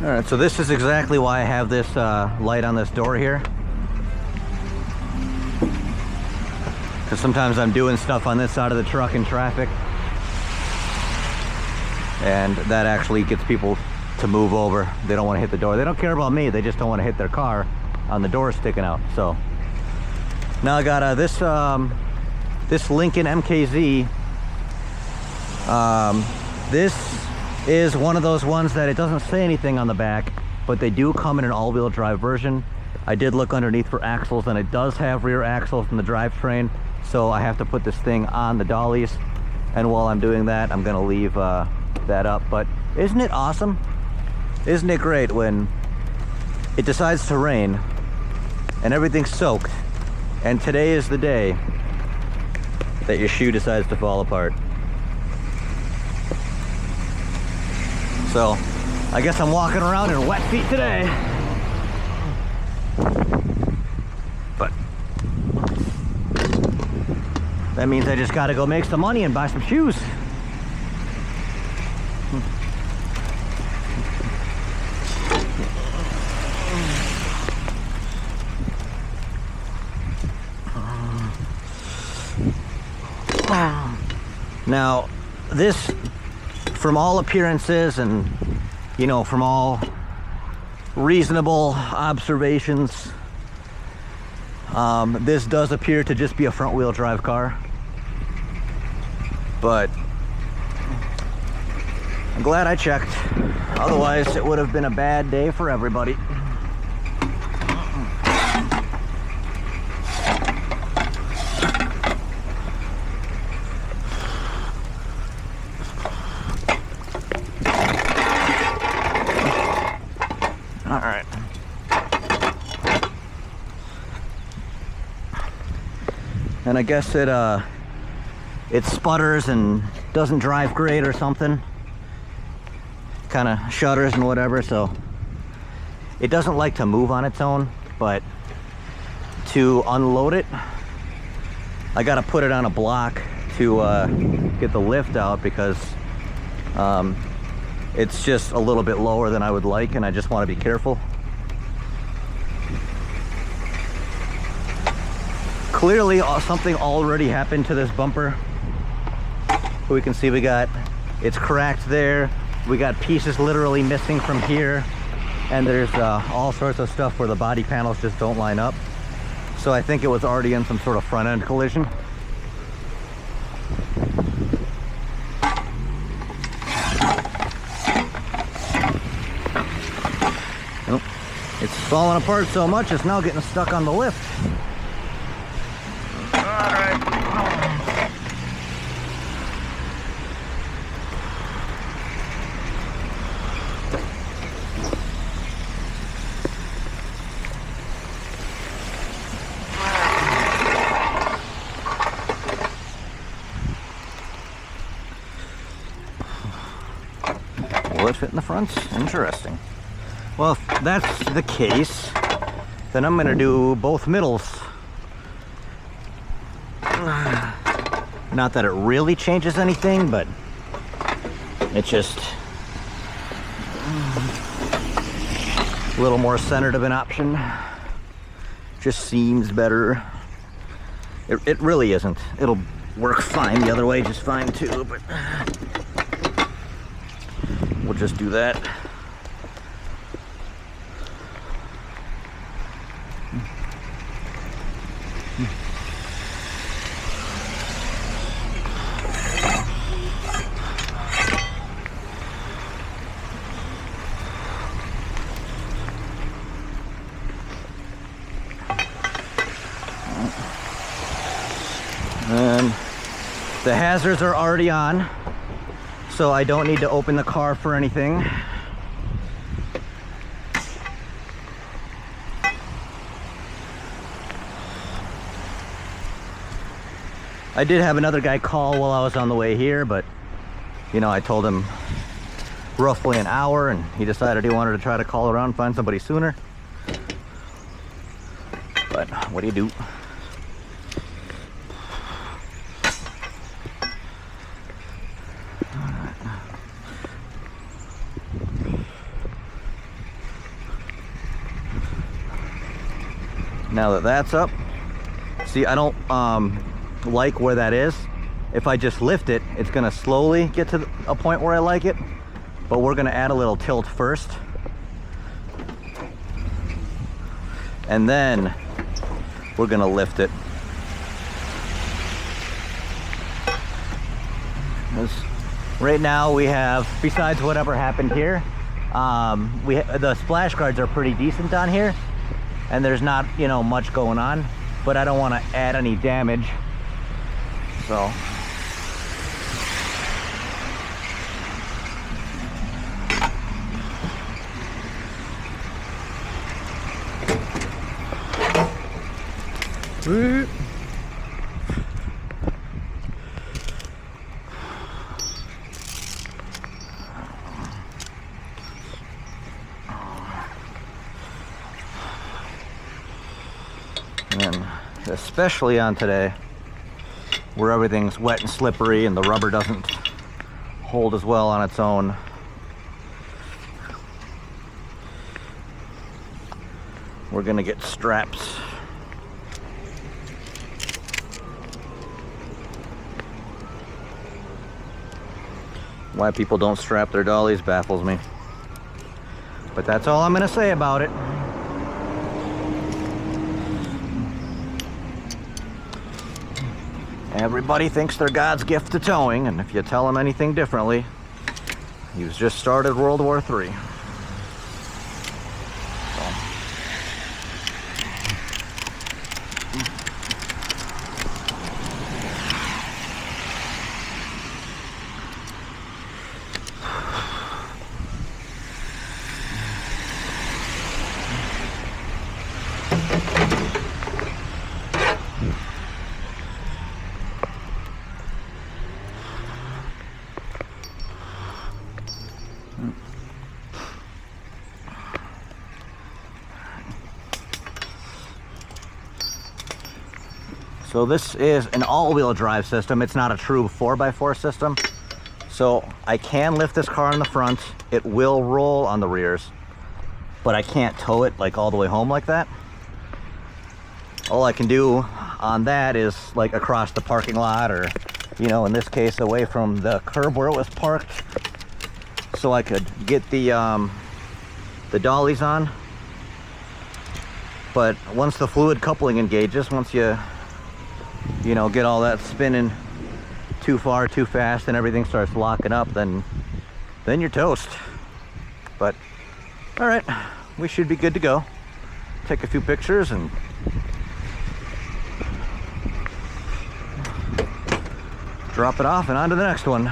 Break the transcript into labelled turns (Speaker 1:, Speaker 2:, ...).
Speaker 1: All right, so this is exactly why I have this light on this door here. Because sometimes I'm doing stuff on this side of the truck in traffic, and that actually gets people to move over. They don't want to hit the door. They don't care about me, they just don't want to hit their car on the door sticking out. So now I got this Lincoln MKZ. This is one of those ones that it doesn't say anything on the back, but they do come in an all-wheel drive version. I did look underneath for axles, and it does have rear axles in the drivetrain, so I have to put this thing on the dollies, and while I'm doing that, I'm gonna leave that up. But isn't it awesome? Isn't it great when it decides to rain and everything's soaked, and today is the day that your shoe decides to fall apart? So I guess I'm walking around in wet feet today. But that means I just gotta go make some money and buy some shoes. Now, this, from all appearances and, you know, from all reasonable observations, this does appear to just be a front-wheel drive car. But I'm glad I checked. Otherwise, it would have been a bad day for everybody. And I guess it sputters and doesn't drive great or something. Kind of shudders and whatever, so it doesn't like to move on its own. But to unload it, I gotta put it on a block to get the lift out, because it's just a little bit lower than I would like, and I just want to be careful. Clearly something already happened to this bumper. We can see it's cracked there. We got pieces literally missing from here, and there's all sorts of stuff where the body panels just don't line up. So I think it was already in some sort of front end collision. Oh, it's falling apart so much it's now getting stuck on the lift. Will it fit in the front? Interesting. Well, if that's the case, then I'm gonna do both middles. Not that it really changes anything, but it's just a little more centered of an option. Just seems better. It really isn't. It'll work fine the other way, just fine too, but we'll just do that. And the hazards are already on, so I don't need to open the car for anything. I did have another guy call while I was on the way here, but you know, I told him roughly an hour, and he decided he wanted to try to call around and find somebody sooner. But what do you do? Now that that's up, see, I don't like where that is. If I just lift it, it's gonna slowly get to a point where I like it, but we're gonna add a little tilt first. And then we're gonna lift it. Right now we have, besides whatever happened here, the splash guards are pretty decent on here, and there's not, you know, much going on, but I don't want to add any damage, so. And especially on today, where everything's wet and slippery and the rubber doesn't hold as well on its own. We're gonna get straps. Why people don't strap their dollies baffles me. But that's all I'm gonna say about it. Everybody thinks they're God's gift to towing, and if you tell them anything differently, you've just started World War III. So this is an all-wheel drive system. It's not a true 4x4 system. So I can lift this car in the front. It will roll on the rears, but I can't tow it like all the way home like that. All I can do on that is like across the parking lot, or, you know, in this case, away from the curb where it was parked, so I could get the dollies on. But once the fluid coupling engages, once you know, get all that spinning too far, too fast, and everything starts locking up, then you're toast. But all right, we should be good to go. Take a few pictures and drop it off and on to the next one.